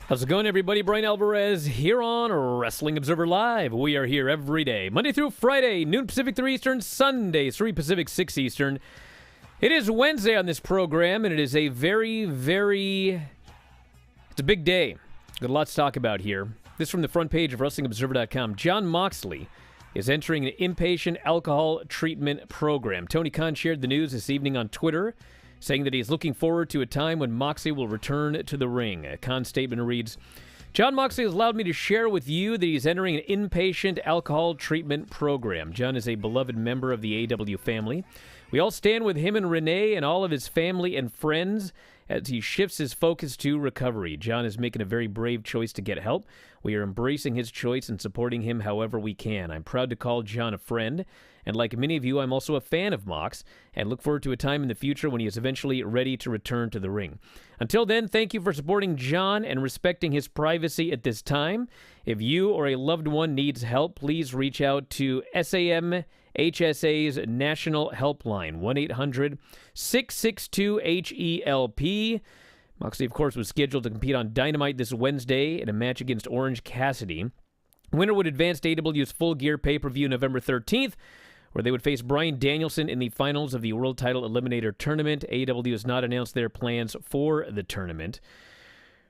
How's it going, everybody? Bryan Alvarez here on Wrestling Observer Live. We are here every day, Monday through Friday, noon Pacific, 3 Eastern, Sunday, 3 Pacific, 6 Eastern. It is Wednesday on this program, and it is a it's a big day. Got a lot to talk about here. This from the front page of WrestlingObserver.com. Jon Moxley is entering an inpatient alcohol treatment program. Tony Khan shared the news this evening on Twitter, saying that he's looking forward to a time when Moxley will return to the ring. A Khan statement reads, Jon Moxley has allowed me to share with you that he's entering an inpatient alcohol treatment program. Jon is a beloved member of the AEW family. We all stand with him and Renee and all of his family and friends as he shifts his focus to recovery. Jon is making a very brave choice to get help. We are embracing his choice and supporting him however we can. I'm proud to call Jon a friend, and like many of you, I'm also a fan of Mox, and look forward to a time in the future when he is eventually ready to return to the ring. Until then, thank you for supporting Jon and respecting his privacy at this time. If you or a loved one needs help, please reach out to SAMHSA's National Helpline, 1-800-662-HELP. Moxley, of course, was scheduled to compete on Dynamite this Wednesday in a match against Orange Cassidy. Winner would advance to AEW's Full Gear pay-per-view November 13th, where they would face Bryan Danielson in the finals of the World Title Eliminator Tournament. AEW has not announced their plans for the tournament.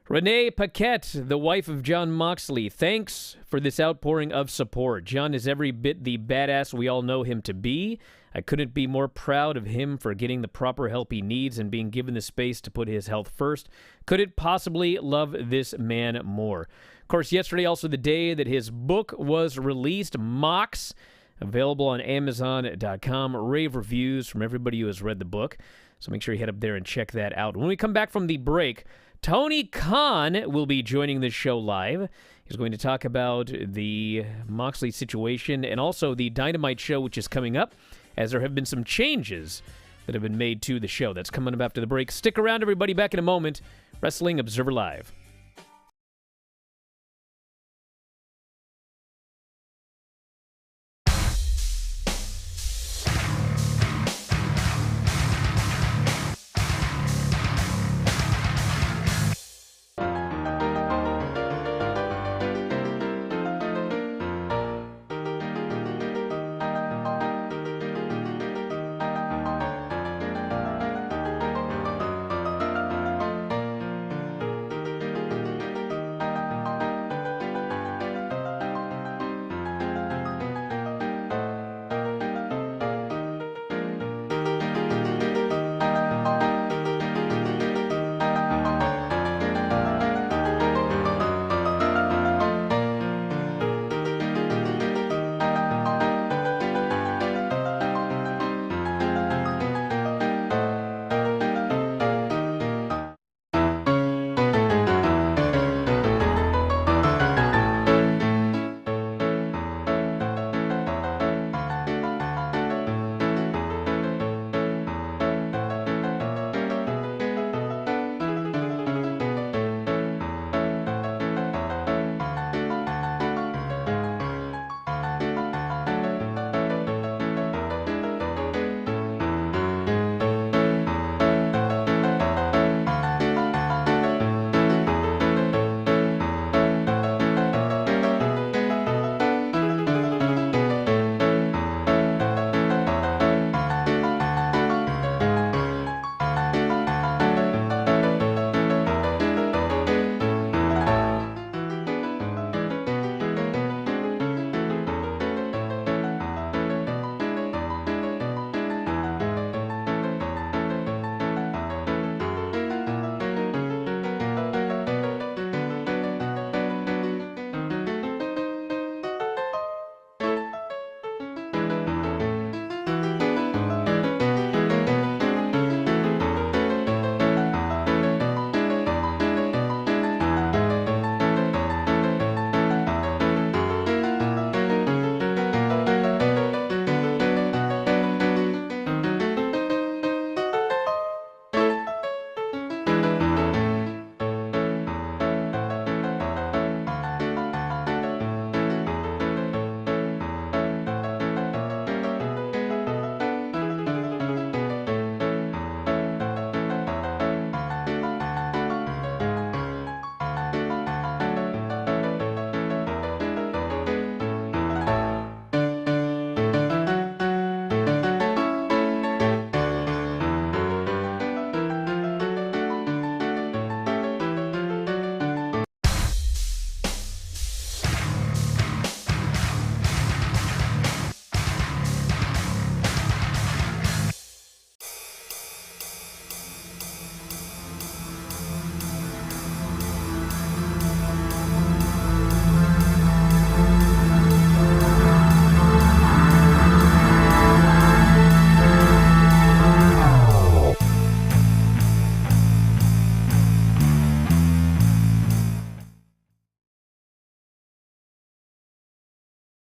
Renee Paquette, the wife of Jon Moxley, thanks for this outpouring of support. Jon is every bit the badass we all know him to be. I couldn't be more proud of him for getting the proper help he needs and being given the space to put his health first. Couldn't possibly love this man more. Of course, yesterday also the day that his book was released, Mox, available on Amazon.com. Rave reviews from everybody who has read the book, so make sure you head up there and check that out. When we come back from the break, Tony Khan will be joining the show live. He's going to talk about the Moxley situation and also the Dynamite show, which is coming up, as there have been some changes that have been made to the show. That's coming up after the break. Stick around, everybody. Back in a moment. Wrestling Observer Live.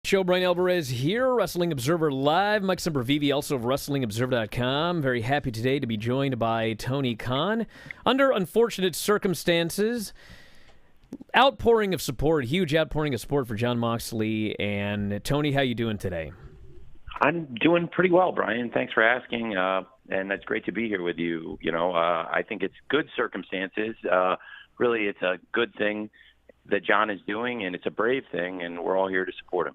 Show Bryan Alvarez here, Wrestling Observer Live. Mike Sempervive, also of WrestlingObserver.com. Very happy today to be joined by Tony Khan. Under unfortunate circumstances, outpouring of support, huge outpouring of support for Jon Moxley. And Tony, how you doing today? I'm doing pretty well, Brian. Thanks for asking, and it's great to be here with you. I think it's good circumstances. Really, it's a good thing that Jon is doing, and it's a brave thing, and we're all here to support him.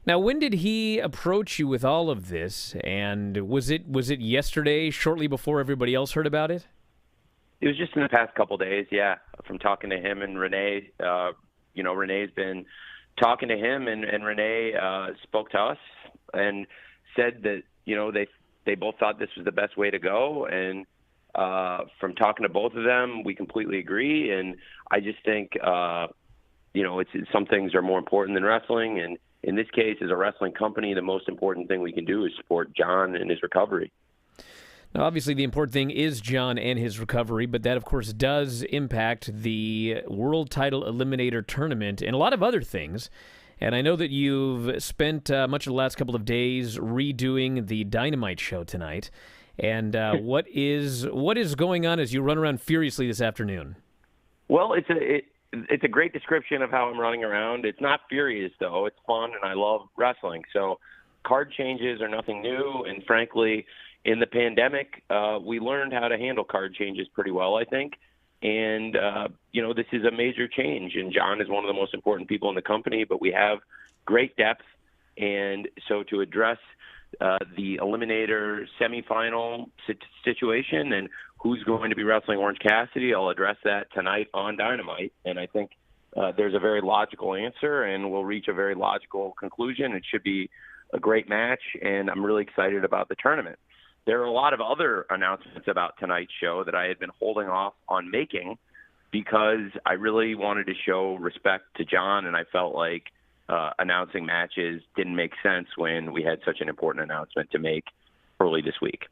Now, when did he approach you with all of this? And was it yesterday, shortly before everybody else heard about it? It was just in the past couple of days, yeah. From talking to him and Renee, Renee's been talking to him, and Renee spoke to us and said that they both thought this was the best way to go. And from talking to both of them, we completely agree. And I just think some things are more important than wrestling, and in this case, as a wrestling company, the most important thing we can do is support Jon and his recovery. Now, obviously, the important thing is Jon and his recovery, but that, of course, does impact the World Title Eliminator Tournament and a lot of other things. And I know that you've spent much of the last couple of days redoing the Dynamite show tonight. And what is going on as you run around furiously this afternoon? Well, it's a great description of how I'm running around. It's not furious, though. It's fun, and I love wrestling. So card changes are nothing new, and frankly, in the pandemic, we learned how to handle card changes pretty well, I think. And, this is a major change, and Jon is one of the most important people in the company, but we have great depth. And so to address the Eliminator semifinal situation and who's going to be wrestling Orange Cassidy, I'll address that tonight on Dynamite. And I think there's a very logical answer, and we'll reach a very logical conclusion. It should be a great match, and I'm really excited about the tournament. There are a lot of other announcements about tonight's show that I had been holding off on making because I really wanted to show respect to Jon, and I felt like announcing matches didn't make sense when we had such an important announcement to make early this week.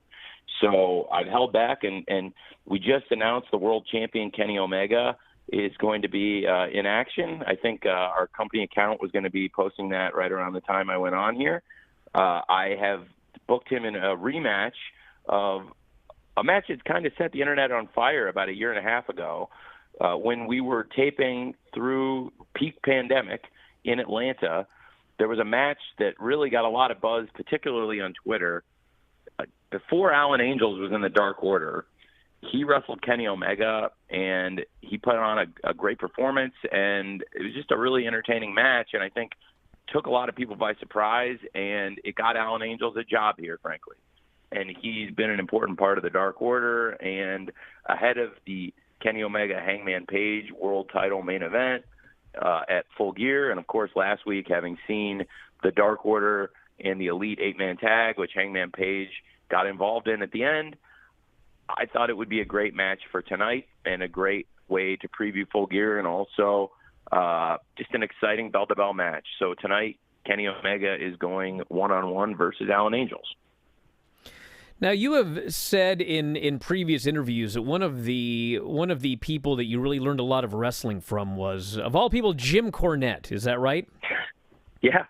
So I've held back, and we just announced the world champion Kenny Omega is going to be in action. I think our company account was going to be posting that right around the time I went on here. I have booked him in a rematch of a match that kind of set the internet on fire about a year and a half ago when we were taping through peak pandemic in Atlanta. There was a match that really got a lot of buzz, particularly on Twitter. Before Alan Angels was in the Dark Order, he wrestled Kenny Omega, and he put on a great performance, and it was just a really entertaining match, and I think took a lot of people by surprise, and it got Alan Angels a job here, frankly. And he's been an important part of the Dark Order, and ahead of the Kenny Omega Hangman Page world title main event at Full Gear, and of course last week having seen the Dark Order and the Elite 8-man tag, which Hangman Page got involved in at the end, I thought it would be a great match for tonight and a great way to preview Full Gear, and also just an exciting bell-to-bell match. So tonight, Kenny Omega is going one-on-one versus Alan Angels. Now, you have said in previous interviews that one of the people that you really learned a lot of wrestling from was, of all people, Jim Cornette. Is that right? Yeah.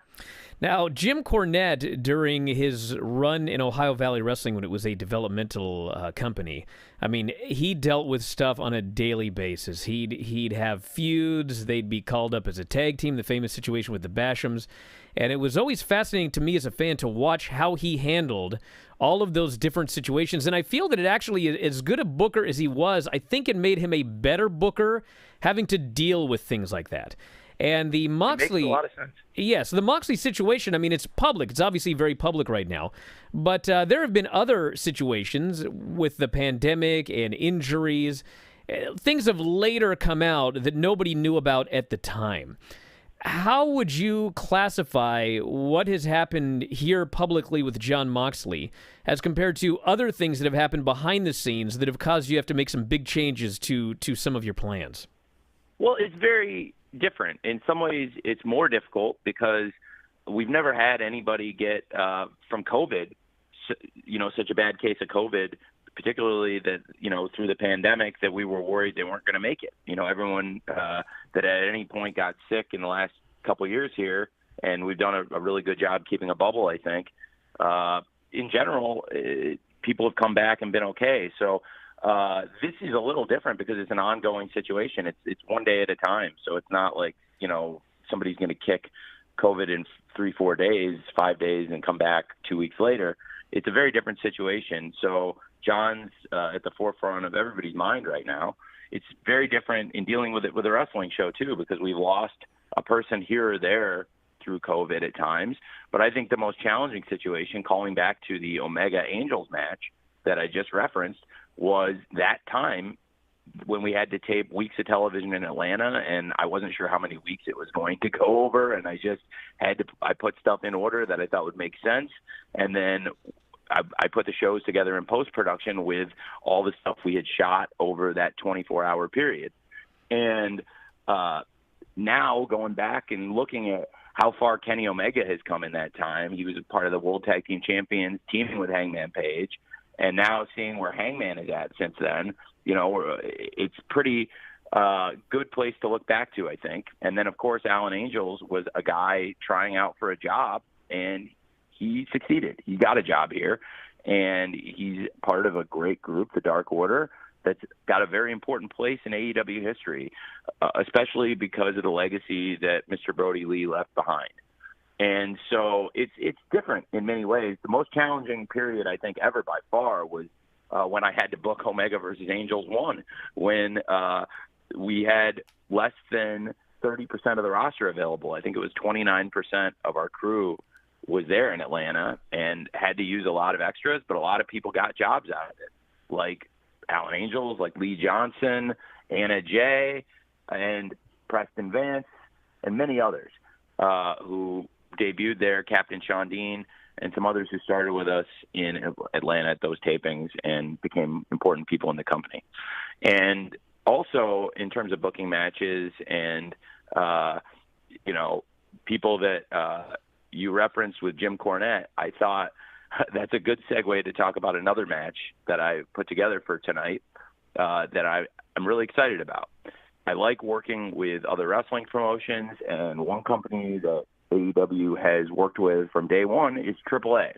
Now, Jim Cornette, during his run in Ohio Valley Wrestling when it was a developmental company, I mean, he dealt with stuff on a daily basis. He'd have feuds. They'd be called up as a tag team, the famous situation with the Bashams. And it was always fascinating to me as a fan to watch how he handled all of those different situations. And I feel that it actually, as good a booker as he was, I think it made him a better booker having to deal with things like that. And the Moxley, it makes a lot of sense. Yes, the Moxley situation, I mean, it's public. It's obviously very public right now. But there have been other situations with the pandemic and injuries. Things have later come out that nobody knew about at the time. How would you classify what has happened here publicly with Jon Moxley as compared to other things that have happened behind the scenes that have caused you to have to make some big changes to some of your plans? Well, it's very different. In some ways, it's more difficult because we've never had anybody get from COVID, such a bad case of COVID, particularly that, through the pandemic, that we were worried they weren't going to make it. Everyone that at any point got sick in the last couple of years here and we've done a really good job keeping a bubble, I think. In general, people have come back and been okay. So this is a little different because it's an ongoing situation. It's one day at a time. So it's not like, somebody's going to kick COVID in 3-4 days, 5 days, and come back 2 weeks later. It's a very different situation. So John's at the forefront of everybody's mind right now. It's very different in dealing with it with a wrestling show, too, because we've lost a person here or there through COVID at times. But I think the most challenging situation, calling back to the Omega Angels match that I just referenced, was that time when we had to tape weeks of television in Atlanta, and I wasn't sure how many weeks it was going to go over, and I put stuff in order that I thought would make sense, and then I put the shows together in post-production with all the stuff we had shot over that 24-hour period. And now going back and looking at how far Kenny Omega has come in that time, he was a part of the World Tag Team Champions, teaming with Hangman Page, and now seeing where Hangman is at since then, it's pretty good place to look back to, I think. And then, of course, Alan Angels was a guy trying out for a job, and he succeeded. He got a job here, and he's part of a great group, the Dark Order, that's got a very important place in AEW history, especially because of the legacy that Mr. Brody Lee left behind. And so it's different in many ways. The most challenging period, I think, ever by far was when I had to book Omega versus Angels 1, when we had less than 30% of the roster available. I think it was 29% of our crew was there in Atlanta and had to use a lot of extras, but a lot of people got jobs out of it, like Alan Angels, like Lee Johnson, Anna Jay, and Preston Vance, and many others who debuted there, Captain Sean Dean, and some others who started with us in Atlanta at those tapings and became important people in the company. And also in terms of booking matches and, people that you referenced with Jim Cornette, I thought that's a good segue to talk about another match that I put together for tonight that I'm really excited about. I like working with other wrestling promotions, and one company that AEW has worked with from day one is AAA.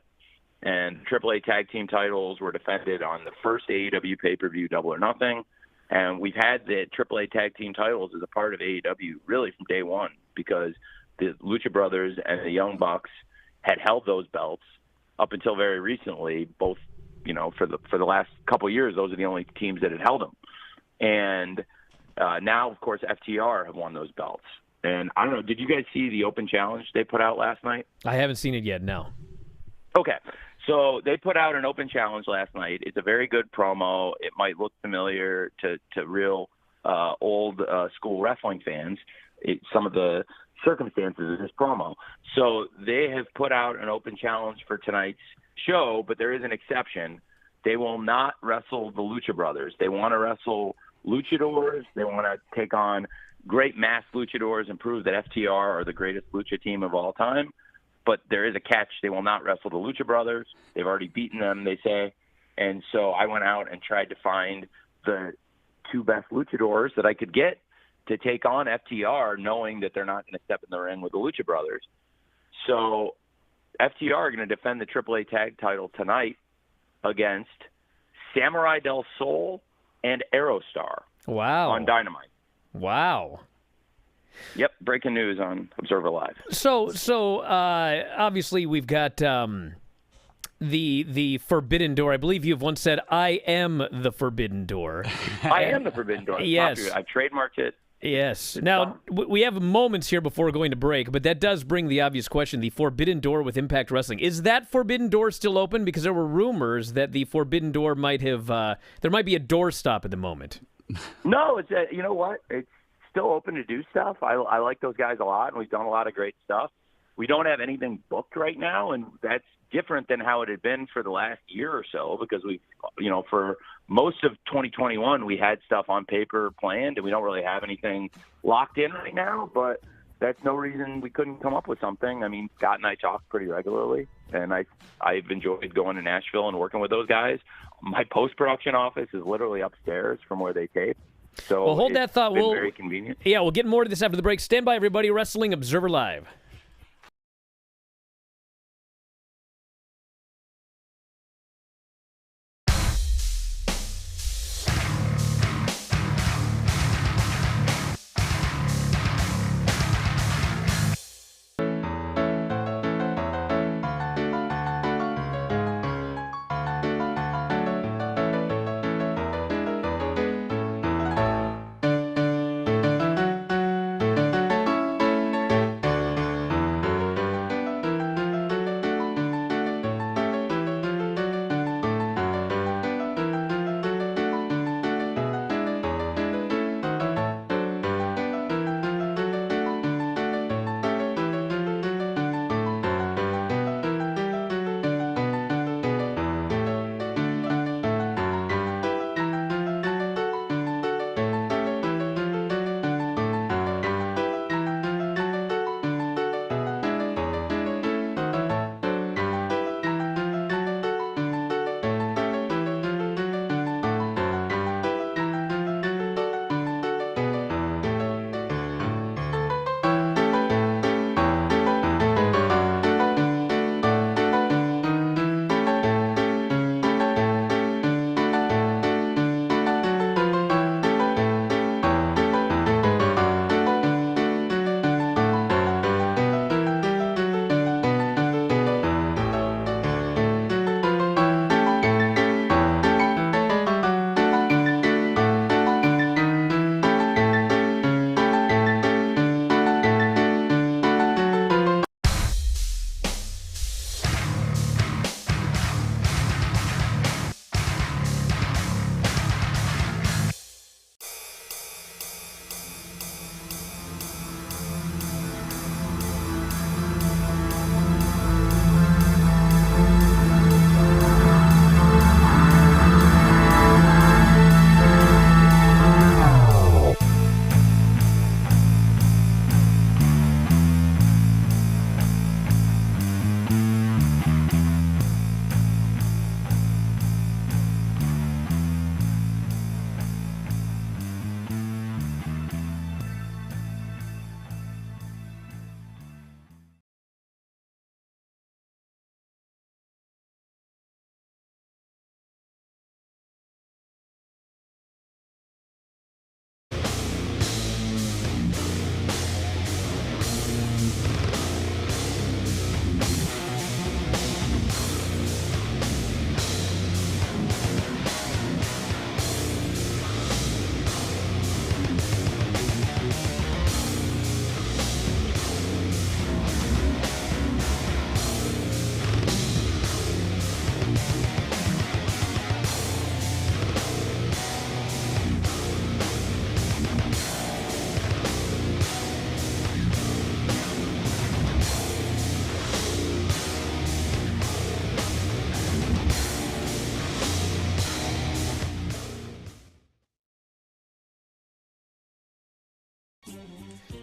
And AAA tag team titles were defended on the first AEW pay-per-view, Double or Nothing. And we've had the AAA tag team titles as a part of AEW really from day one, because the Lucha Brothers and the Young Bucks had held those belts up until very recently. Both, for the last couple of years, those are the only teams that had held them. And now, of course, FTR have won those belts. And I don't know, did you guys see the open challenge they put out last night? I haven't seen it yet, no. Okay. So they put out an open challenge last night. It's a very good promo. It might look familiar to real old school wrestling fans, some of the circumstances of this promo. So they have put out an open challenge for tonight's show, but there is an exception. They will not wrestle the Lucha Brothers. They want to wrestle luchadors. They want to take on great masked luchadors and prove that FTR are the greatest lucha team of all time. But there is a catch. They will not wrestle the Lucha Brothers. They've already beaten them, they say. And so I went out and tried to find the two best luchadors that I could get to take on FTR, knowing that they're not going to step in the ring with the Lucha Brothers. So FTR are going to defend the AAA tag title tonight against Samurai del Sol and Aerostar. Wow. On Dynamite. Wow. Yep, breaking news on Observer Live. So obviously we've got the Forbidden Door. I believe you've once said, "I am the Forbidden Door." I am the Forbidden Door. Yes. I've trademarked it. Yes. Now, we have moments here before going to break, but that does bring the obvious question, the Forbidden Door with Impact Wrestling. Is that Forbidden Door still open? Because there were rumors that the Forbidden Door might have, there might be a doorstop at the moment. No, it's you know what? It's still open to do stuff. I like those guys a lot, and we've done a lot of great stuff. We don't have anything booked right now, and that's different than how it had been for the last year or so, because we, for most of 2021, we had stuff on paper planned, and we don't really have anything locked in right now, but that's no reason we couldn't come up with something. I mean, Scott and I talk pretty regularly, and I've enjoyed going to Nashville and working with those guys. My post-production office is literally upstairs from where they tape. So well, hold that thought. It's been very convenient. Yeah, we'll get more to this after the break. Stand by, everybody. Wrestling Observer Live.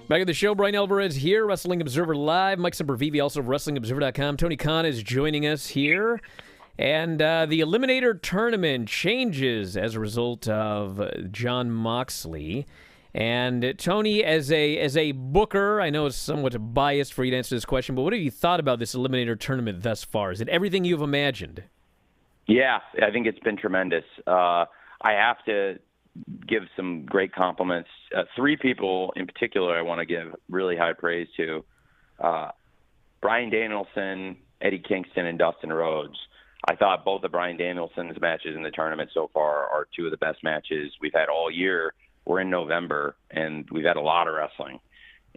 Back at the show, Bryan Alvarez here, Wrestling Observer Live. Mike Sempervive, also of WrestlingObserver.com. Tony Khan is joining us here. And the Eliminator Tournament changes as a result of Jon Moxley. And Tony, as a booker, I know it's somewhat biased for you to answer this question, but what have you thought about this Eliminator Tournament thus far? Is it everything you've imagined? Yeah, I think it's been tremendous. I have to give some great compliments. 3 people in particular I want to give really high praise to. Bryan Danielson, Eddie Kingston, and Dustin Rhodes. I thought both of Bryan Danielson's matches in the tournament so far are 2 of the best matches we've had all year. We're in November, and we've had a lot of wrestling.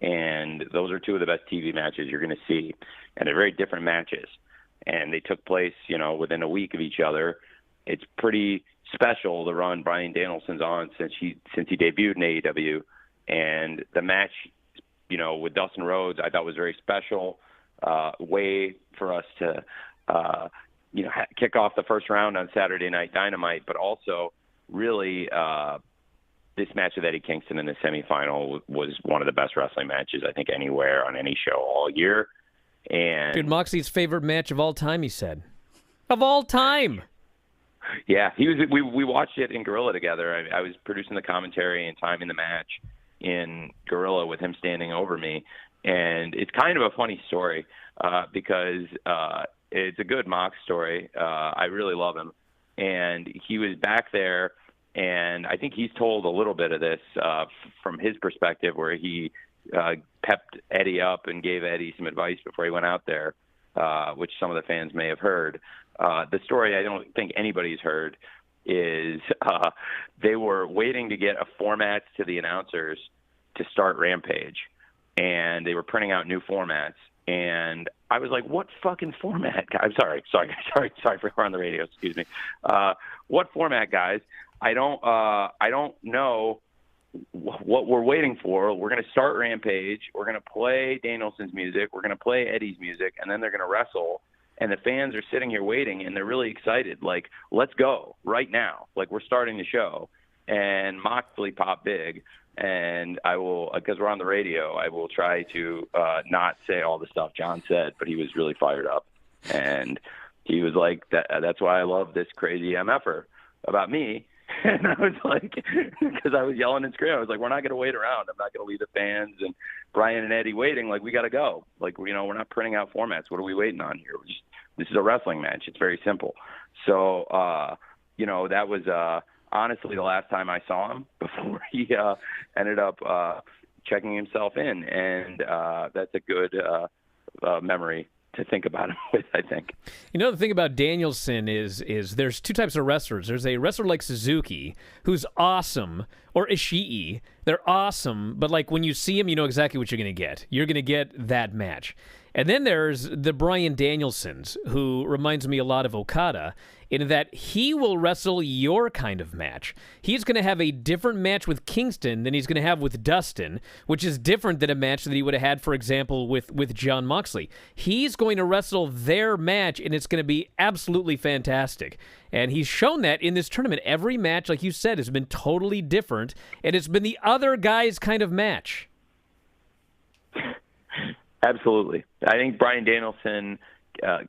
And those are 2 of the best TV matches you're going to see. And they're very different matches. And they took place, within a week of each other. It's pretty special the run Bryan Danielson's on since he debuted in AEW. And the match, with Dustin Rhodes, I thought was very special. Way for us to, kick off the first round on Saturday Night Dynamite, but also really this match with Eddie Kingston in the semifinal was one of the best wrestling matches, I think, anywhere on any show all year. And Dude, Moxley's favorite match of all time, he said. Of all time! Yeah, he was. We watched it in Gorilla together. I was producing the commentary and timing the match in Gorilla with him standing over me. And it's kind of a funny story because it's a good Mox story. I really love him. And he was back there, and I think he's told a little bit of this from his perspective, where he pepped Eddie up and gave Eddie some advice before he went out there, which some of the fans may have heard. The story I don't think anybody's heard is they were waiting to get a format to the announcers to start Rampage, and they were printing out new formats. And I was like, "What fucking format, guys? I'm sorry for on the radio. Excuse me. What format, guys? I don't know what we're waiting for. We're going to start Rampage. We're going to play Danielson's music. We're going to play Eddie's music, and then they're going to wrestle. And the fans are sitting here waiting, and they're really excited. Like, let's go right now. Like, we're starting the show." And Moxley popped big. And I will, because we're on the radio, I will try to not say all the stuff John said, but he was really fired up. And he was like, that's why I love this crazy MFer about me. And I was like, because I was yelling and screaming, I was like, we're not going to wait around. I'm not going to leave the fans and Bryan and Eddie waiting. Like, we got to go. Like, we're not printing out formats. What are we waiting on here? This is a wrestling match. It's very simple. So, that was honestly the last time I saw him before he ended up checking himself in. And that's a good memory to think about him with, I think. The thing about Danielson is there's 2 types of wrestlers. There's a wrestler like Suzuki, who's awesome, or Ishii. They're awesome, but like when you see him, you know exactly what you're going to get. You're going to get that match. And then there's the Bryan Danielsons, who reminds me a lot of Okada, in that he will wrestle your kind of match. He's going to have a different match with Kingston than he's going to have with Dustin, which is different than a match that he would have had, for example, with Jon Moxley. He's going to wrestle their match, and it's going to be absolutely fantastic. And he's shown that in this tournament. Every match, like you said, has been totally different, and it's been the other guy's kind of match. Absolutely. I think Bryan Danielson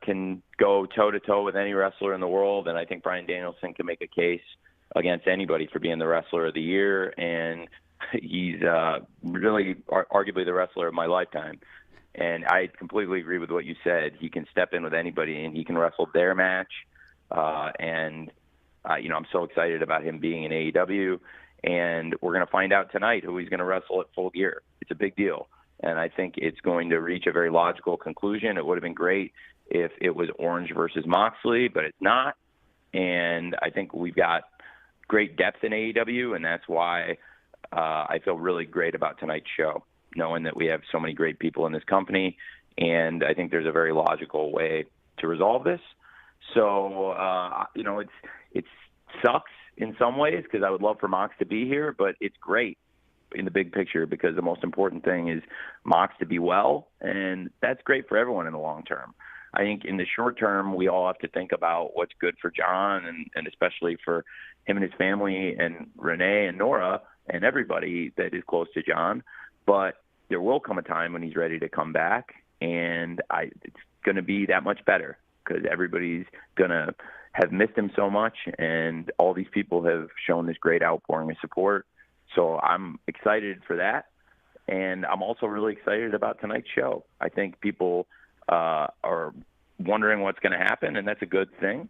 can go toe-to-toe with any wrestler in the world, and I think Bryan Danielson can make a case against anybody for being the wrestler of the year, and he's really arguably the wrestler of my lifetime. And I completely agree with what you said. He can step in with anybody, and he can wrestle their match. I'm so excited about him being in AEW, and we're going to find out tonight who he's going to wrestle at Full Gear. It's a big deal. And I think it's going to reach a very logical conclusion. It would have been great if it was Orange versus Moxley, but it's not. And I think we've got great depth in AEW, and that's why I feel really great about tonight's show, knowing that we have so many great people in this company. And I think there's a very logical way to resolve this. So, it sucks in some ways because I would love for Mox to be here, but it's great in the big picture because the most important thing is Mox to be well, and that's great for everyone in the long term. I think in the short term, we all have to think about what's good for John and especially for him and his family and Renee and Nora and everybody that is close to John. But there will come a time when he's ready to come back, and it's going to be that much better because everybody's going to have missed him so much, and all these people have shown this great outpouring of support. So I'm excited for that, and I'm also really excited about tonight's show. I think people are wondering what's going to happen, and that's a good thing.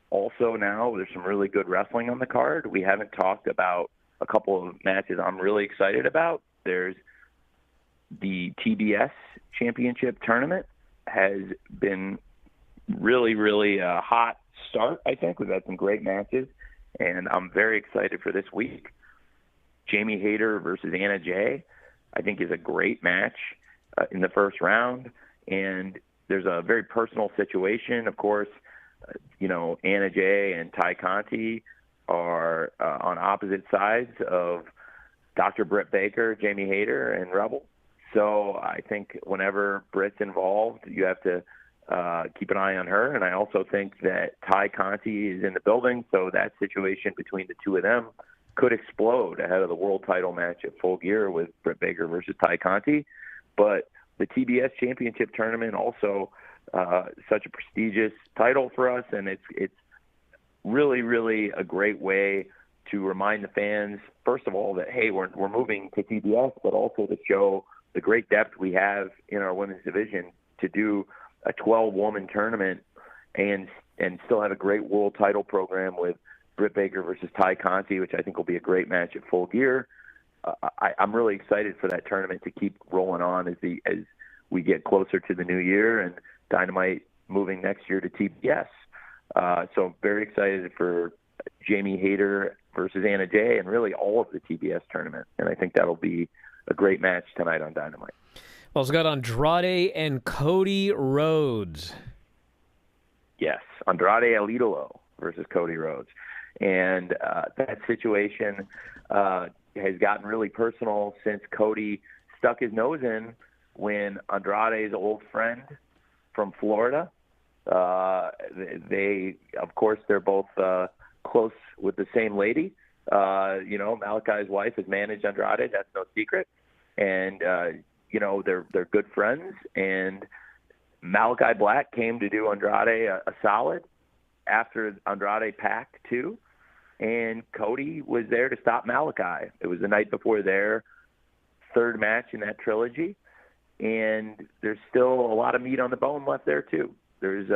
Also now there's some really good wrestling on the card. We haven't talked about a couple of matches I'm really excited about. There's the TBS Championship Tournament has been really, really a hot start, I think. We've had some great matches, and I'm very excited for this week. Jamie Hayter versus Anna Jay, I think, is a great match in the first round, and there's a very personal situation. Of course, Anna Jay and Ty Conti are on opposite sides of Dr. Britt Baker, Jamie Hayter, and Rebel. So I think whenever Britt's involved, you have to keep an eye on her. And I also think that Ty Conti is in the building, so that situation between the two of them could explode ahead of the world title match at Full Gear with Britt Baker versus Ty Conti. But the TBS Championship Tournament also such a prestigious title for us, and it's really, really a great way to remind the fans, first of all, that, hey, we're moving to TBS, but also to show the great depth we have in our women's division to do a 12-woman tournament and still have a great world title program with Britt Baker versus Ty Conti, which I think will be a great match at Full Gear. I'm really excited for that tournament to keep rolling on as we get closer to the new year and Dynamite moving next year to TBS. So very excited for Jamie Hayter versus Anna Jay and really all of the TBS tournament. And I think that'll be a great match tonight on Dynamite. Well, it's got Andrade and Cody Rhodes. Yes, Andrade El Idolo versus Cody Rhodes. And that situation has gotten really personal since Cody stuck his nose in when Andrade's old friend from Florida, they're both close with the same lady. Malachi's wife has managed Andrade. That's no secret. And, they're good friends. And Malachi Black came to do Andrade a solid after Andrade packed too. And Cody was there to stop Malachi. It was the night before their third match in that trilogy. And there's still a lot of meat on the bone left there too. There's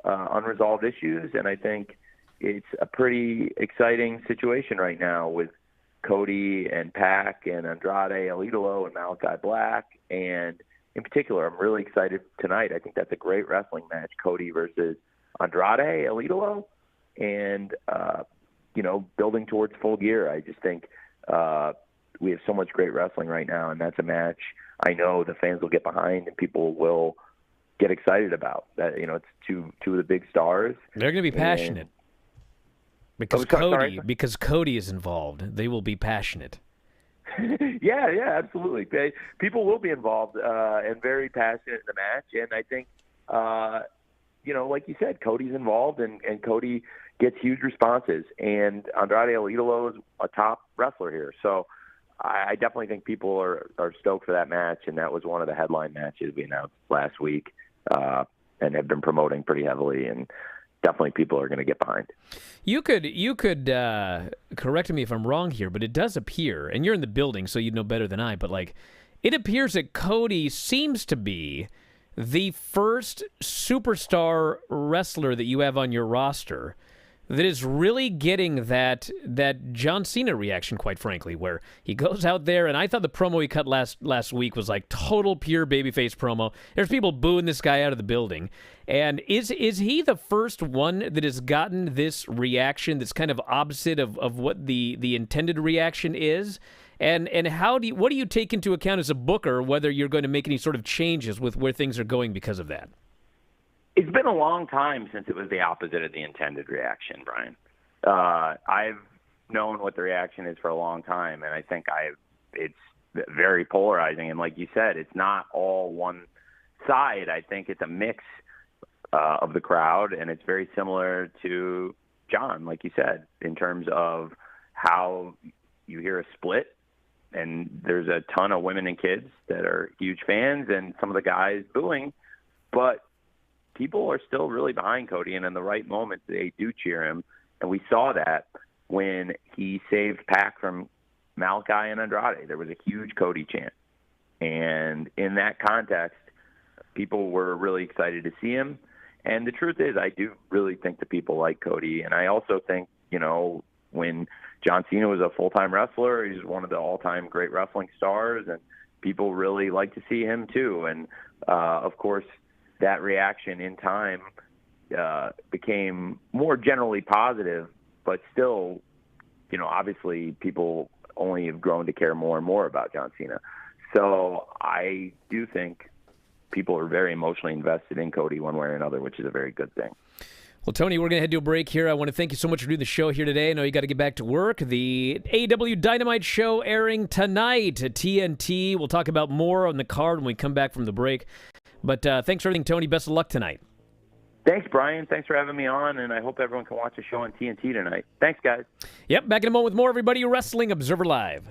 unresolved issues, and I think it's a pretty exciting situation right now with Cody and Pac and Andrade El Idolo and Malachi Black. And in particular, I'm really excited tonight. I think that's a great wrestling match, Cody versus Andrade El Idolo, and building towards Full Gear. I just think we have so much great wrestling right now, and that's a match I know the fans will get behind and people will get excited about. That it's two of the big stars. They're going to be passionate because Cody is involved. They will be passionate. yeah, absolutely. People will be involved and very passionate in the match. And I think, like you said, Cody's involved and Cody gets huge responses. And Andrade El Idolo is a top wrestler here. So I definitely think people are stoked for that match, and that was one of the headline matches we announced last week and have been promoting pretty heavily, and definitely people are going to get behind. You could correct me if I'm wrong here, but it does appear, and you're in the building, so you know better than I, but it appears that Cody seems to be the first superstar wrestler that you have on your roster that is really getting that John Cena reaction, quite frankly, where he goes out there, and I thought the promo he cut last week was like total pure babyface promo. There's people booing this guy out of the building. And is he the first one that has gotten this reaction that's kind of opposite of what the intended reaction is? And what do you take into account as a booker, whether you're going to make any sort of changes with where things are going because of that? It's been a long time since it was the opposite of the intended reaction, Brian. I've known what the reaction is for a long time, and I think it's very polarizing. And like you said, it's not all one side. I think it's a mix of the crowd, and it's very similar to John, like you said, in terms of how you hear a split and there's a ton of women and kids that are huge fans, and some of the guys booing, but people are still really behind Cody, and in the right moments, they do cheer him. And we saw that when he saved Pac from Malachi and Andrade. There was a huge Cody chant. And in that context, people were really excited to see him. And the truth is, I do really think that people like Cody. And I also think, when John Cena was a full-time wrestler, he's one of the all-time great wrestling stars, and people really like to see him too. And, of course, that reaction in time became more generally positive, but still, obviously people only have grown to care more and more about John Cena. So I do think people are very emotionally invested in Cody one way or another, which is a very good thing. Well, Tony, we're going to head to a break here. I want to thank you so much for doing the show here today. I know you got to get back to work. The AEW Dynamite show airing tonight at TNT. We'll talk about more on the card when we come back from the break. But thanks for everything, Tony. Best of luck tonight. Thanks, Brian. Thanks for having me on, and I hope everyone can watch the show on TNT tonight. Thanks, guys. Yep, back in a moment with more, everybody. Wrestling Observer Live.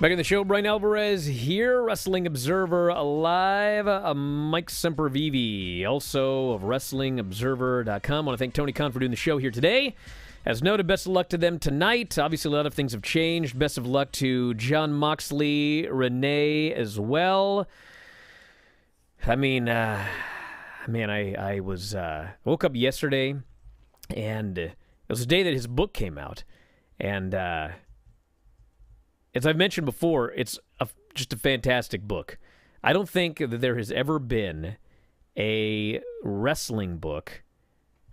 Back in the show, Bryan Alvarez here, Wrestling Observer Live. Mike Sempervive, also of WrestlingObserver.com. I want to thank Tony Khan for doing the show here today. As noted, best of luck to them tonight. Obviously, a lot of things have changed. Best of luck to Jon Moxley, Renee as well. I mean, man, I was woke up yesterday, and it was the day that his book came out. And as I've mentioned before, it's just a fantastic book. I don't think that there has ever been a wrestling book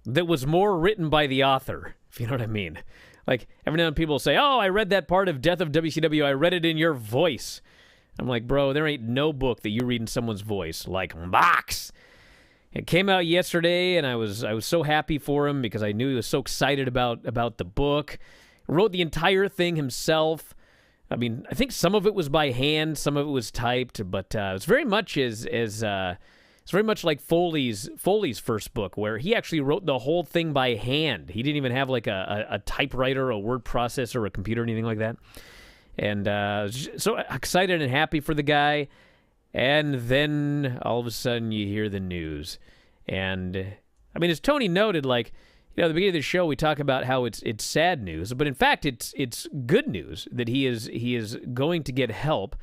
that was more written by the author, if you know what I mean. Like, every now and then people say, oh, I read that part of Death of WCW. I read it in your voice. I'm like, bro, there ain't no book that you read in someone's voice like Mox. It came out yesterday, and I was so happy for him because I knew he was so excited about the book. Wrote the entire thing himself. I mean, I think some of it was by hand, some of it was typed, but it's very much it's very much like Foley's first book, where he actually wrote the whole thing by hand. He didn't even have like a typewriter, a word processor, a computer, or anything like that. And so excited and happy for the guy. And then all of a sudden you hear the news. And I mean, as Tony noted, like, at the beginning of the show, we talk about how it's sad news, but in fact, it's good news that he is going to get help.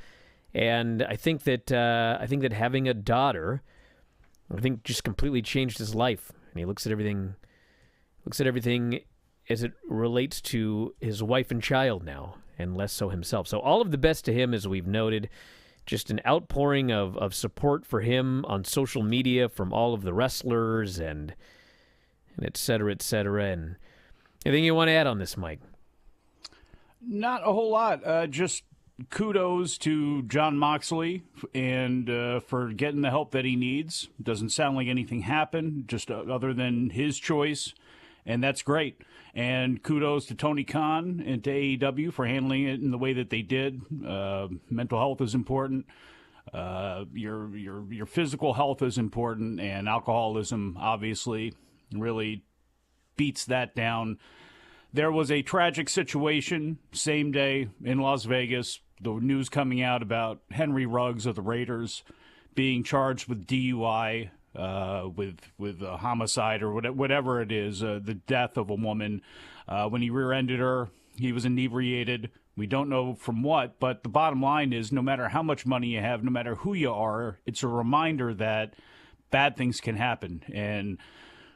And I think that having a daughter, I think, just completely changed his life. And he looks at everything as it relates to his wife and child now, and less so himself. So all of the best to him, as we've noted. Just an outpouring of support for him on social media from all of the wrestlers and et cetera, et cetera. And anything you want to add on this, Mike? Not a whole lot. Just kudos to Jon Moxley and for getting the help that he needs. Doesn't sound like anything happened, just other than his choice, and that's great. And kudos to Tony Khan and to AEW for handling it in the way that they did. Mental health is important. Your physical health is important, and alcoholism obviously really beats that down. There was a tragic situation same day in Las Vegas. The news coming out about Henry Ruggs of the Raiders being charged with DUI. With a homicide or whatever it is, the death of a woman. When he rear-ended her, he was inebriated. We don't know from what, but the bottom line is no matter how much money you have, no matter who you are, it's a reminder that bad things can happen. And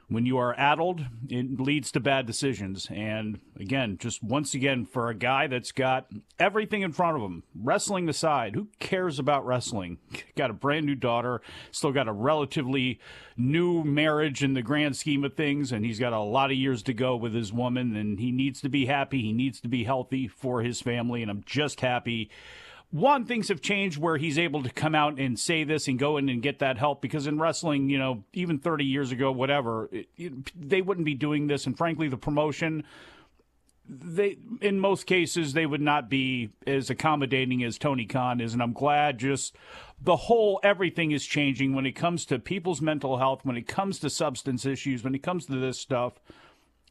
when you are addled, it leads to bad decisions. And again, just once again, for a guy that's got everything in front of him, wrestling aside, who cares about wrestling? Got a brand new daughter, still got a relatively new marriage in the grand scheme of things, and he's got a lot of years to go with his woman, and he needs to be happy. He needs to be healthy for his family, and I'm just happy. One, things have changed where he's able to come out and say this and go in and get that help, because in wrestling, even 30 years ago, whatever, they wouldn't be doing this. And frankly, the promotion, in most cases, they would not be as accommodating as Tony Khan is. And I'm glad just everything is changing when it comes to people's mental health, when it comes to substance issues, when it comes to this stuff.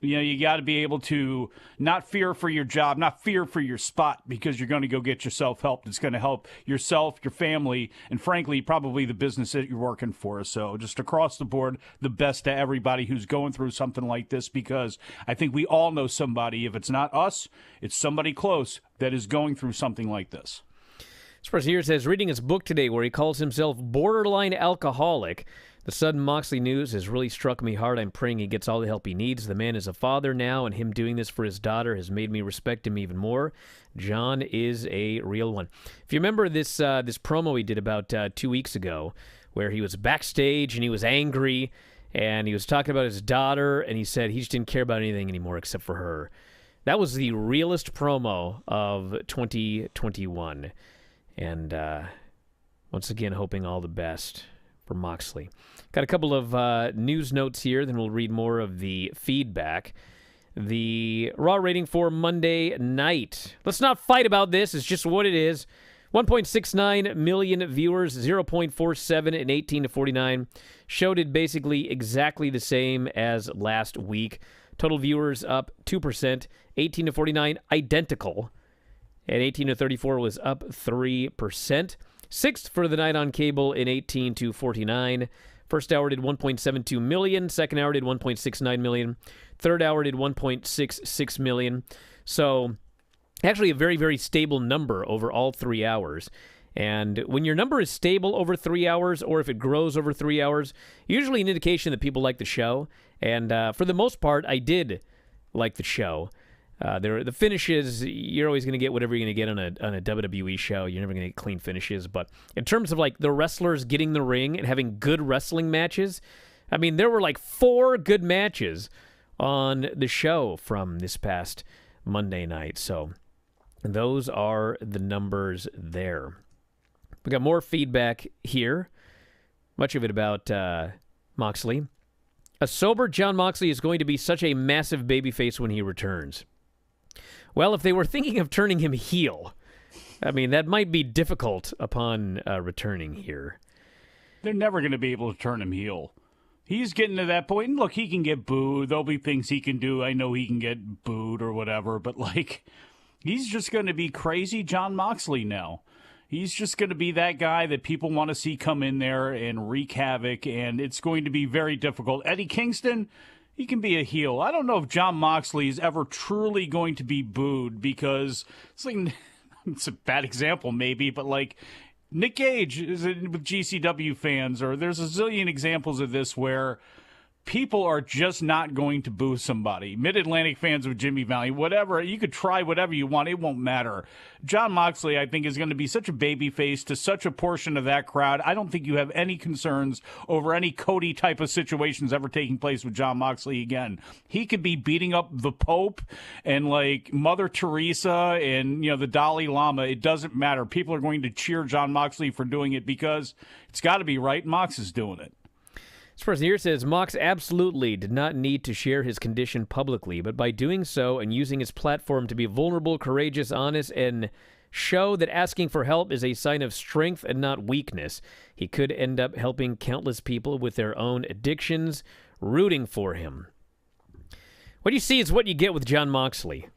You got to be able to not fear for your job, not fear for your spot, because you're going to go get yourself help. It's going to help yourself, your family, and frankly, probably the business that you're working for. So just across the board, the best to everybody who's going through something like this, because I think we all know somebody, if it's not us, it's somebody close that is going through something like this. This person here says, reading his book today where he calls himself borderline alcoholic. The sudden Moxley news has really struck me hard. I'm praying he gets all the help he needs. The man is a father now, and him doing this for his daughter has made me respect him even more. John is a real one. If you remember this promo he did about 2 weeks ago, where he was backstage and he was angry, and he was talking about his daughter, and he said he just didn't care about anything anymore except for her. That was the realest promo of 2021. And once again, hoping all the best for Moxley. Got a couple of news notes here, then we'll read more of the feedback. The Raw rating for Monday night. Let's not fight about this. It's just what it is. 1.69 million viewers, 0.47 in 18 to 49. Show did basically exactly the same as last week. Total viewers up 2%. 18 to 49, identical. And 18 to 34 was up 3%. Sixth for the night on cable in 18 to 49. First hour did 1.72 million. Second hour did 1.69 million. Third hour did 1.66 million. So actually a very, very stable number over all 3 hours. And when your number is stable over 3 hours, or if it grows over 3 hours, usually an indication that people like the show. And for the most part, I did like the show. The finishes, you're always going to get whatever you're going to get on a WWE show. You're never going to get clean finishes. But in terms of like the wrestlers getting the ring and having good wrestling matches, I mean, there were like 4 good matches on the show from this past Monday night. So those are the numbers there. We got more feedback here, much of it about Moxley. A sober Jon Moxley is going to be such a massive babyface when he returns. Well, if they were thinking of turning him heel, I mean, that might be difficult upon returning here. They're never going to be able to turn him heel. He's getting to that point. And look, he can get booed. There'll be things he can do. I know he can get booed or whatever, but like, he's just going to be crazy Jon Moxley now. He's just going to be that guy that people want to see come in there and wreak havoc, and it's going to be very difficult. Eddie Kingston, he can be a heel. I don't know if Jon Moxley is ever truly going to be booed, because it's like, it's a bad example maybe, but like Nick Gage is with GCW fans, or there's a zillion examples of this where people are just not going to boo somebody. Mid-Atlantic fans with Jimmy Valiant, whatever. You could try whatever you want. It won't matter. Jon Moxley, I think, is going to be such a babyface to such a portion of that crowd. I don't think you have any concerns over any Cody type of situations ever taking place with Jon Moxley again. He could be beating up the Pope and like Mother Teresa and, the Dalai Lama. It doesn't matter. People are going to cheer Jon Moxley for doing it because it's got to be right. Mox is doing it. This person here says, Mox absolutely did not need to share his condition publicly, but by doing so and using his platform to be vulnerable, courageous, honest, and show that asking for help is a sign of strength and not weakness, he could end up helping countless people with their own addictions. Rooting for him. What you see is what you get with Jon Moxley.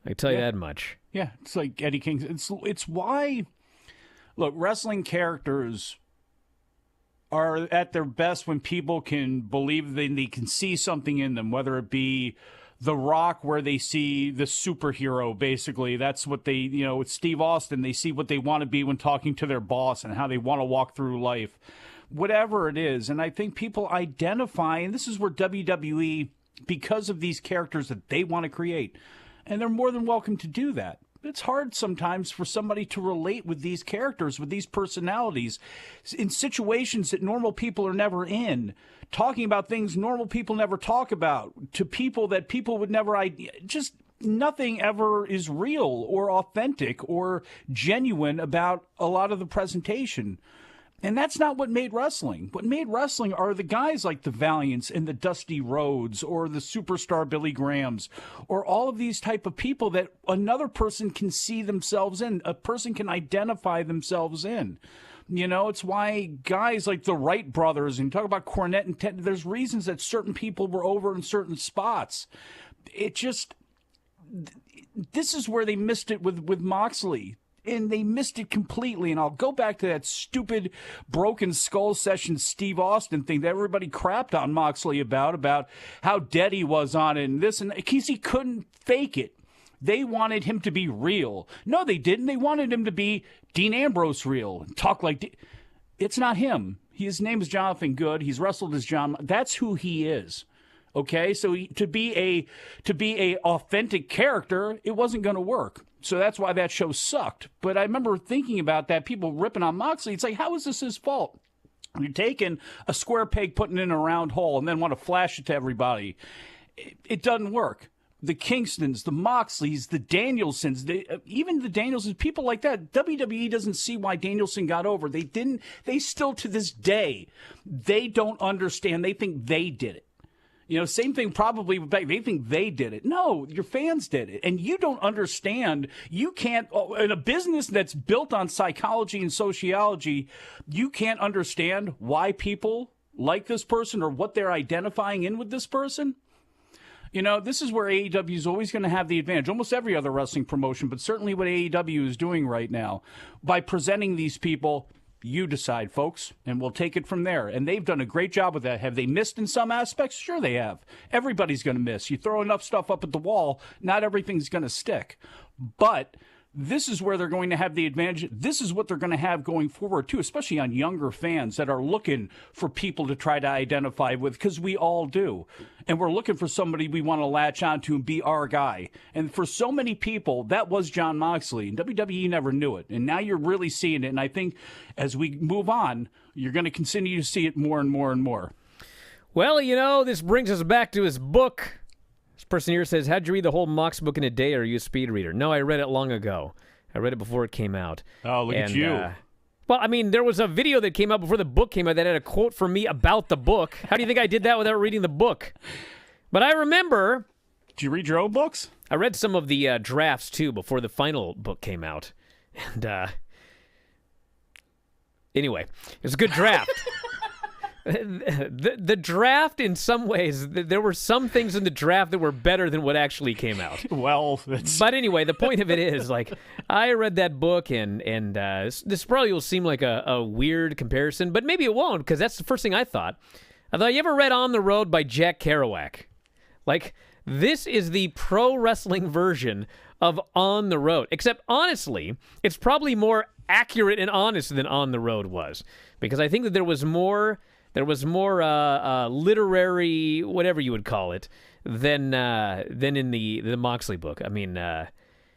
I can tell you that much. Yeah, it's like Eddie Kingston. It's why, look, wrestling characters are at their best when people can believe they can see something in them, whether it be The Rock, where they see the superhero, basically. That's what they, with Steve Austin, they see what they want to be when talking to their boss and how they want to walk through life. Whatever it is. And I think people identify, and this is where WWE, because of these characters that they want to create, and they're more than welcome to do that. It's hard sometimes for somebody to relate with these characters, with these personalities, in situations that normal people are never in, talking about things normal people never talk about, to people that people would never, just nothing ever is real or authentic or genuine about a lot of the presentation. And that's not what made wrestling. What made wrestling are the guys like the Valiants and the Dusty Rhodes or the superstar Billy Grahams or all of these type of people that another person can see themselves in, a person can identify themselves in. It's why guys like the Wright brothers, and talk about Cornette and Ted, there's reasons that certain people were over in certain spots. This is where they missed it with Moxley. And they missed it completely. And I'll go back to that stupid Broken Skull Session Steve Austin thing that everybody crapped on Moxley about how dead he was on it and this and that, because he couldn't fake it. They wanted him to be real. No, they didn't. They wanted him to be Dean Ambrose real and talk like... It's not him. His name is Jonathan Good. He's wrestled as John. That's who he is. Okay? So to be a authentic character, it wasn't going to work. So that's why that show sucked. But I remember thinking about that, people ripping on Moxley. It's like, how is this his fault? You're taking a square peg, putting it in a round hole, and then want to flash it to everybody. It doesn't work. The Kingstons, the Moxleys, the Danielsons, even the Danielsons, people like that. WWE doesn't see why Danielson got over. They still to this day, they don't understand. They think they did it. Same thing probably with Beck. They think they did it. No, your fans did it. And you don't understand. You can't, in a business that's built on psychology and sociology, you can't understand why people like this person or what they're identifying in with this person. This is where AEW is always going to have the advantage. Almost every other wrestling promotion, but certainly what AEW is doing right now by presenting these people. You decide, folks, and we'll take it from there. And they've done a great job with that. Have they missed in some aspects? Sure they have. Everybody's going to miss. You throw enough stuff up at the wall, not everything's going to stick. But this is where they're going to have the advantage. This is what they're going to have going forward, too, especially on younger fans that are looking for people to try to identify with, because we all do. And we're looking for somebody we want to latch onto and be our guy. And for so many people, that was Jon Moxley. And WWE never knew it. And now you're really seeing it. And I think as we move on, you're going to continue to see it more and more and more. Well, this brings us back to his book. This person here says, how'd you read the whole Mox book in a day, or are you a speed reader? No, I read it long ago. I read it before it came out. Oh, look at you. Well, I mean, there was a video that came out before the book came out that had a quote from me about the book. How do you think I did that without reading the book? But I remember... Did you read your own books? I read some of the drafts, too, before the final book came out. And, anyway, it was a good draft. The draft, in some ways, there were some things in the draft that were better than what actually came out. Well, but anyway, the point of it is, I read that book, and this probably will seem like a weird comparison, but maybe it won't, because that's the first thing I thought. I thought, you ever read On the Road by Jack Kerouac? This is the pro wrestling version of On the Road, except honestly, it's probably more accurate and honest than On the Road was, because I think that there was more literary, whatever you would call it, than in the Moxley book. I mean,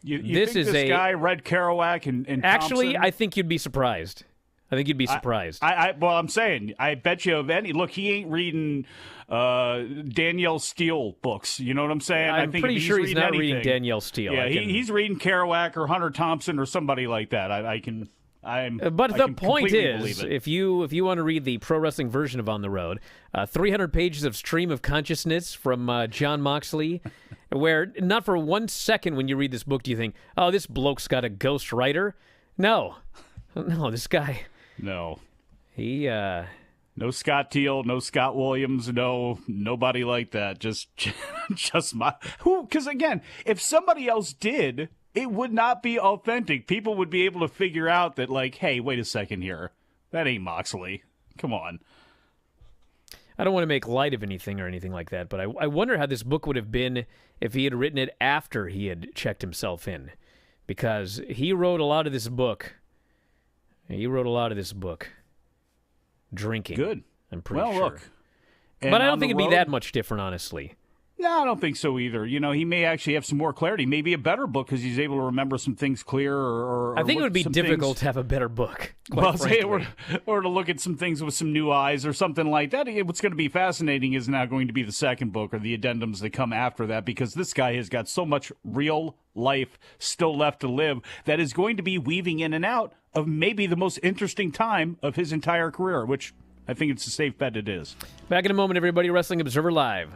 you this think is this guy read Kerouac and actually, Thompson? I think you'd be surprised. I think you'd be surprised. Well, I'm saying, I bet you of any. Look, he ain't reading Danielle Steele books. You know what I'm saying? I'm pretty sure he's not reading Danielle Steele. Yeah, he's reading Kerouac or Hunter Thompson or somebody like that. But the point is, if you want to read the pro wrestling version of On the Road, 300 pages of stream of consciousness from Jon Moxley, where not for 1 second when you read this book do you think, oh, this bloke's got a ghost writer. No, this guy. No. He, No Scott Teal, no Scott Williams, nobody like that. Just because again, if somebody else did, it would not be authentic. People would be able to figure out that, hey, wait a second here. That ain't Moxley. Come on. I don't want to make light of anything or anything like that, but I wonder how this book would have been if he had written it after he had checked himself in. Because he wrote a lot of this book. Drinking. Good. I'm pretty sure. Look. But I don't think it'd be that much different, honestly. No, I don't think so either. He may actually have some more clarity. Maybe a better book because he's able to remember some things clear. Or I think it would be difficult to have a better book. Or to look at some things with some new eyes or something like that. What's going to be fascinating is now going to be the second book or the addendums that come after that, because this guy has got so much real life still left to live that is going to be weaving in and out of maybe the most interesting time of his entire career, which I think it's a safe bet it is. Back in a moment, everybody. Wrestling Observer Live.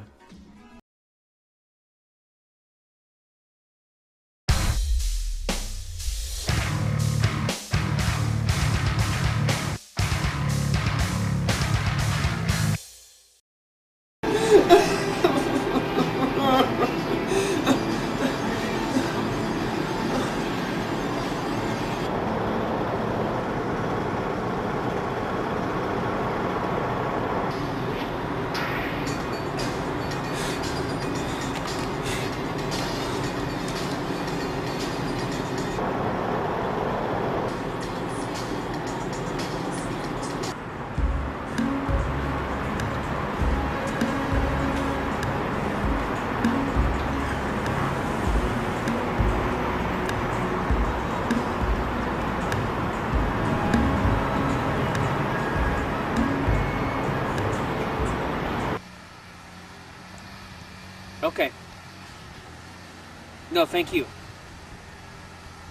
Okay. No, thank you.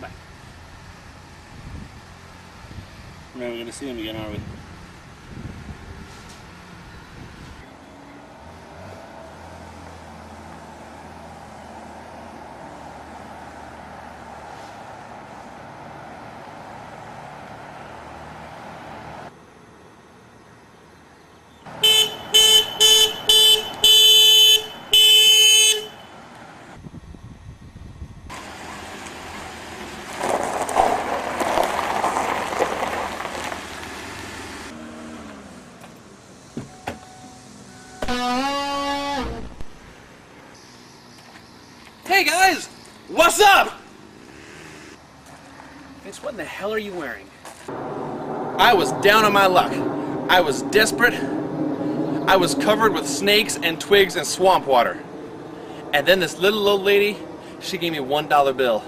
Bye. We're never going to see him again, are we? Hey guys, what's up? Max, what in the hell are you wearing? I was down on my luck. I was desperate. I was covered with snakes and twigs and swamp water. And then this little old lady, she gave me a $1 bill.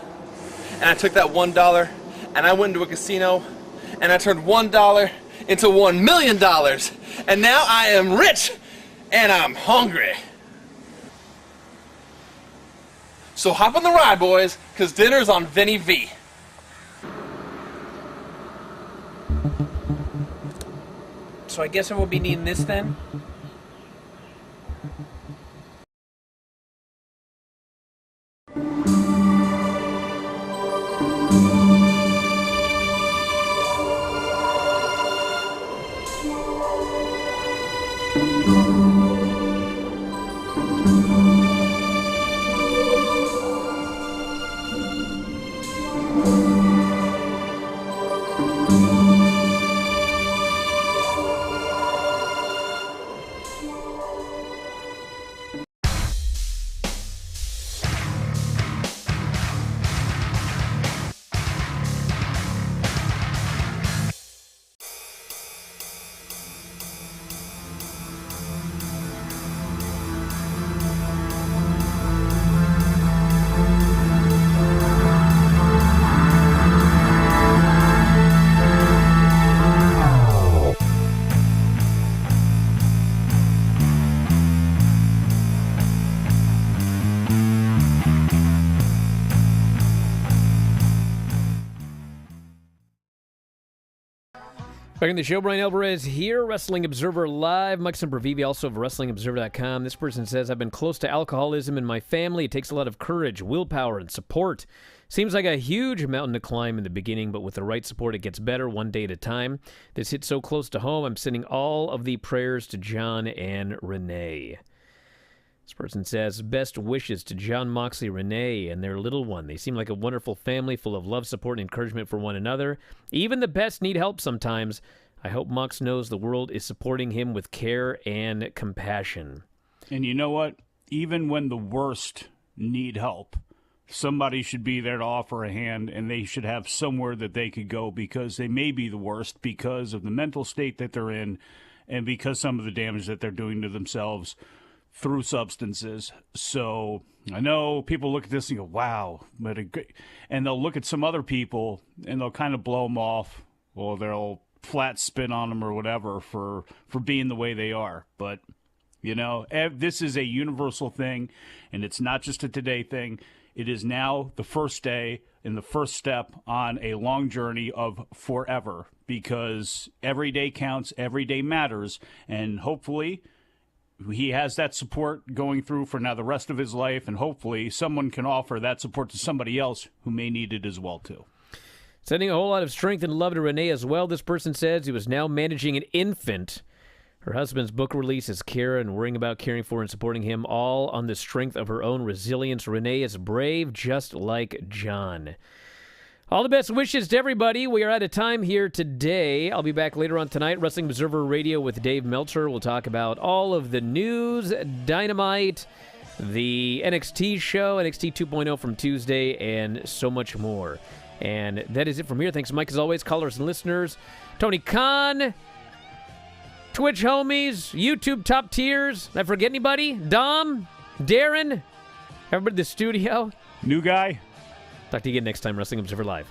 And I took that $1 and I went into a casino and I turned $1 into $1 million. And now I am rich and I'm hungry. So hop on the ride, boys, because dinner's on Vinny V. So I guess I will be needing this then? Back in the show, Bryan Alvarez here, Wrestling Observer Live. Mike Sempervive, also of WrestlingObserver.com. This person says, I've been close to alcoholism in my family. It takes a lot of courage, willpower, and support. Seems like a huge mountain to climb in the beginning, but with the right support, it gets better one day at a time. This hits so close to home, I'm sending all of the prayers to John and Renee. This person says, best wishes to John Moxley, Renee, and their little one. They seem like a wonderful family full of love, support, and encouragement for one another. Even the best need help sometimes. I hope Mox knows the world is supporting him with care and compassion. And you know what? Even when the worst need help, somebody should be there to offer a hand, and they should have somewhere that they could go, because they may be the worst because of the mental state that they're in and because some of the damage that they're doing to themselves through substances. So I know people look at this and go, wow, and they'll look at some other people and they'll kind of blow them off, or they'll flat spin on them or whatever for being the way they are. But, you know, this is a universal thing, and it's not just a today thing. It is now the first day and the first step on a long journey of forever, because every day counts, every day matters, and hopefully he has that support going through for now the rest of his life, and hopefully someone can offer that support to somebody else who may need it as well, too. Sending a whole lot of strength and love to Renee as well. This person says he was now managing an infant. Her husband's book release is Kara, and worrying about caring for and supporting him, all on the strength of her own resilience. Renee is brave, just like John. All the best wishes to everybody. We are out of time here today. I'll be back later on tonight, Wrestling Observer Radio with Dave Meltzer. We'll talk about all of the news, Dynamite, the NXT show, NXT 2.0 from Tuesday, and so much more. And that is it from here. Thanks, Mike, as always, callers and listeners. Tony Khan, Twitch homies, YouTube top tiers. Did I forget anybody? Dom, Darren, everybody in the studio. New guy. Talk to you again next time, Wrestling Observer Live.